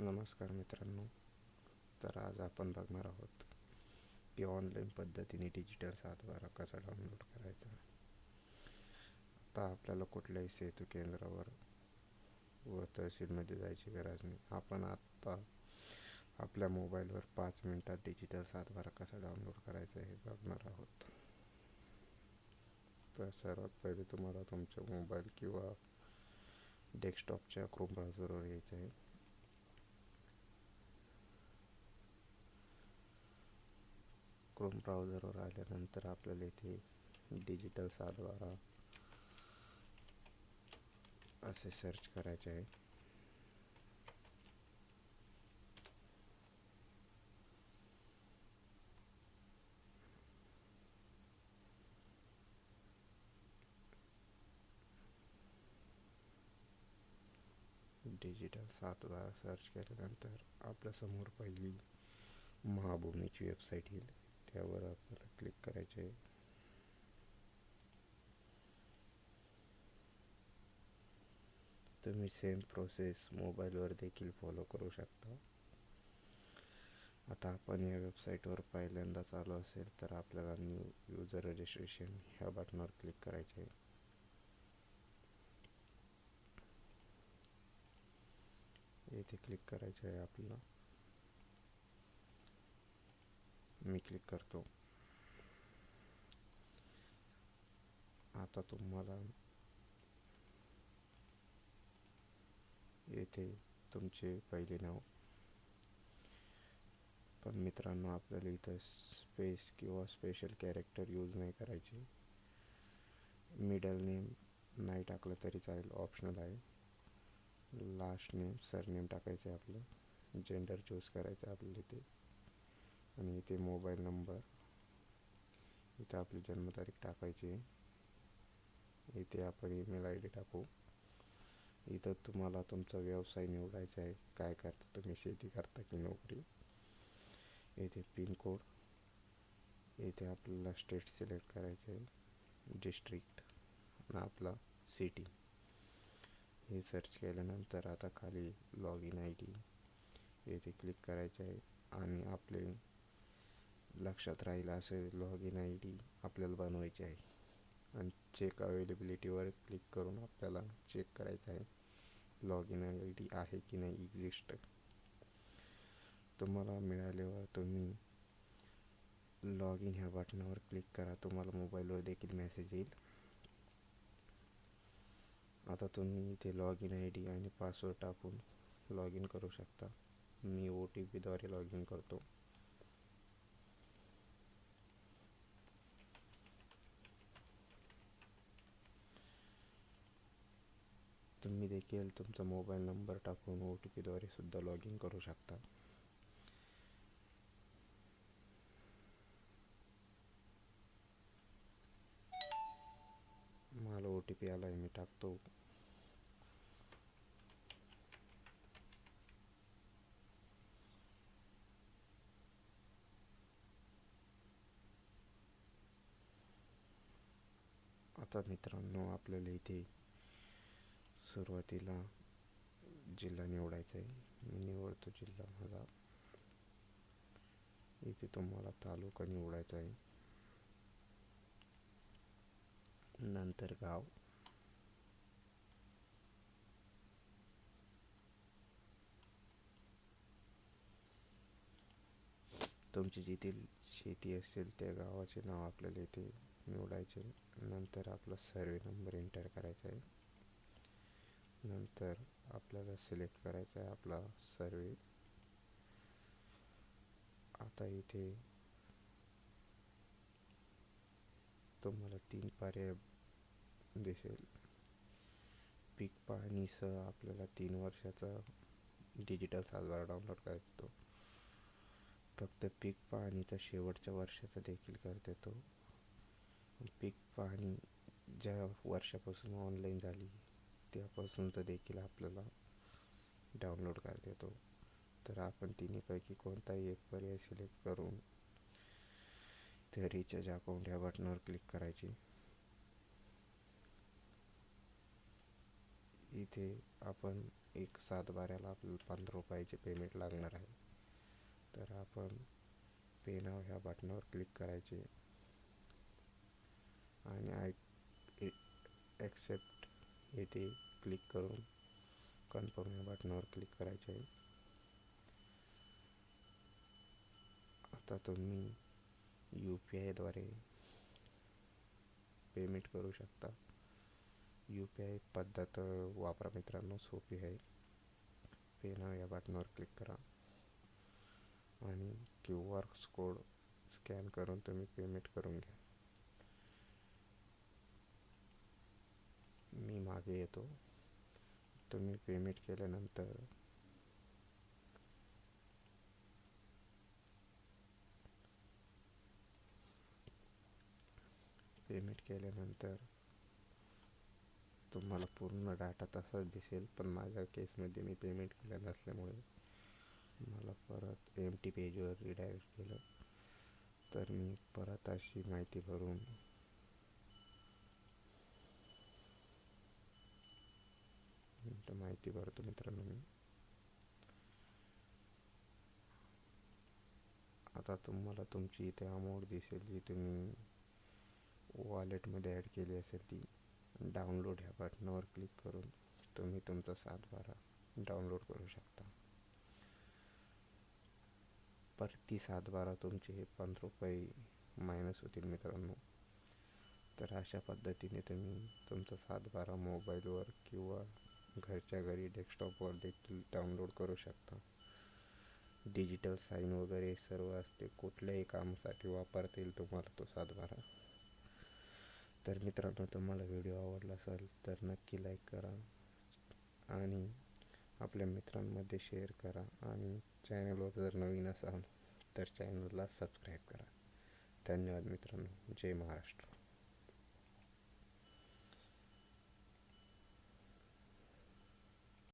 नमस्कार मित्रांनो. तर आज आपण बघणार आहोत की ऑनलाईन पद्धतीने डिजिटल सातबारा कसा डाउनलोड करायचा. आता आपल्याला कुठल्याही सेतू केंद्रावर व तहसीलमध्ये जायची गरज नाही. आपण आत्ता आपल्या मोबाईलवर 5 मिनिटात डिजिटल सातबारा कसा डाउनलोड करायचा हे बघणार आहोत. तर सर्वात पहिले तुम्हाला तुमच्या मोबाईल किंवा डेस्कटॉपच्या क्रोम ब्राउझरवर यायचं आहे. क्रोम ब्राउझरवर आल्यानंतर आपल्याला इथे डिजिटल सातबारा असे सर्च करायचे आहे. डिजिटल सातबारा सर्च केल्यानंतर आपल्यासमोर पहिली महाभूमीची वेबसाईट येईल. त्यावर आपल्याला क्लिक करायचे आहे. तुम्ही सेम प्रोसेस मोबाईलवर देखील फॉलो करू शकता. आता आपण या वेबसाईटवर पहिल्यांदा चालू असेल तर आपल्याला न्यू युजर रजिस्ट्रेशन ह्या बटनावर क्लिक करायचे आहे. येथे क्लिक करायचे आहे आपल्याला. मी क्लिक करतो. आता तुम्हाला येथे तुमचे पहिले नाव, पण मित्रांनो आपल्याला इथं स्पेस किंवा स्पेशल कॅरेक्टर यूज नाही करायचे. मिडल नेम नाही टाकलं तरी चालेल, ऑप्शनल आहे. लास्ट नेम सरनेम टाकायचं आहे आपलं. जेंडर चूज करायचं आहे आपल्याला इथे. आणि इथे मोबाईल नंबर, इथं आपली जन्मतारीख टाकायची आहे. इथे आपण ईमेल आय डी टाकू. इथं तुम्हाला तुमचा व्यवसाय निवडायचा आहे. काय करता तुम्ही, शेती करता की नोकरी. इथे पिनकोड, इथे आपल्याला स्टेट सिलेक्ट करायचं आहे, डिस्ट्रिक्ट आणि आपला सिटी. हे सर्च केल्यानंतर आता खाली लॉग इन आय डी येथे क्लिक करायचे आहे. आणि आपले लक्षात राहील असे लॉग इन आय डी आपल्याला बनवायचे आहे. आणि चेक अवेलेबिलिटीवर क्लिक करून आपल्याला चेक करायचं आहे लॉग इन आय डी आहे की नाही एक्झिस्ट. तुम्हाला मिळाल्यावर तुम्ही लॉग इन ह्या बटनावर क्लिक करा. तुम्हाला मोबाईलवर देखील मेसेज येईल. आता तुम्ही इथे लॉग इन आय डी आणि पासवर्ड टाकून लॉग इन करू शकता. मी OTP द्वारे लॉग इन करतो. तुम्ही देखील तुमचा मोबाईल नंबर टाकून OTP द्वारे सुद्धा लॉग इन करू शकता. मला OTP आला आहे, मी टाकतो. आता मित्रांनो आपल्याला इथे सुरुवातीला जिल्हा निवडायचा आहे. मी निवडतो जिल्हा माझा. इथे तुम्हाला तालुका निवडायचा आहे. नंतर गाव, तुमची जिथे शेती असेल त्या गावाचे नाव आपल्याला इथे निवडायचे. नंतर आपला सर्वे नंबर एंटर करायचा आहे. नंतर आपल्याला सिलेक्ट करायचा आहे आपला सर्वे. आता इथे तुम्हाला 3 पर्याय दिसेल. पीक पाहणीसह आपल्याला 3 वर्षाचा डिजिटल सातबारा डाउनलोड करायचा. फक्त पीक पाहणीचा शेवटच्या वर्षाचा देखील करता येतो. पीक पाहणी ज्या वर्षापासून ऑनलाईन झाली त्यापासूनचा देखील आपल्याला डाउनलोड करता येतो. तर आपण तिन्हीपैकी कोणताही एक पर्याय सिलेक्ट करून ते रिचार्ज अकाउंट या बटनावर क्लिक करायचे. इथे आपण एक 7/12ला आपल्याला 15 रुपयाचे पेमेंट लागणार आहे. तर आपण पे नाव ह्या बटनावर क्लिक करायचे आणि ॲक्सेप्ट येथे क्लिक करून कन्फर्म या बटनावर क्लिक करायचे आहे. आता तुम्ही UPIद्वारे पेमेंट करू शकता. UPI पद्धत वापरा मित्रांनो, सोपी आहे. पे नाव या बटनावर क्लिक करा आणि QR कोड स्कॅन करून तुम्ही पेमेंट करून घ्या. मी मागे येतो. तुम्ही पेमेंट केल्यानंतर तुम्हाला पूर्ण डाटा तसाच दिसेल, पण माझ्या केसमध्ये मी पेमेंट केलं नसल्यामुळे मला परत एम्प्टी पेजवर रिडायरेक्ट केलं. तर मी परत अशी माहिती भरून भरतो मित्रांनो. मी आता तुम्हाला तुमची इथे अमाऊंट दिसेल जी तुम्ही वॉलेटमध्ये ॲड केली असेल ती. डाउनलोड ह्या बटनावर क्लिक करून तुम्ही तुमचा 7/12 डाउनलोड करू शकता. प्रति 7/12 तुमचे 15 रुपये मायनस होतील मित्रांनो. तर अशा पद्धतीने तुम्ही तुमचा 7/12 मोबाईलवर किंवा घरच्या घरी डेस्कटॉपवर देखील डाउनलोड करू शकता. डिजिटल साईन वगैरे सर्व असते, कुठल्याही कामासाठी वापरता येईल तुम्हाला तो 7/12. तर मित्रांनो, तुम्हाला व्हिडिओ आवडला असेल तर नक्की लाईक करा आणि आपल्या मित्रांमध्ये शेअर करा आणि चॅनलवर जर नवीन असाल तर चॅनलला सबस्क्राईब करा. धन्यवाद मित्रांनो. जय महाराष्ट्र.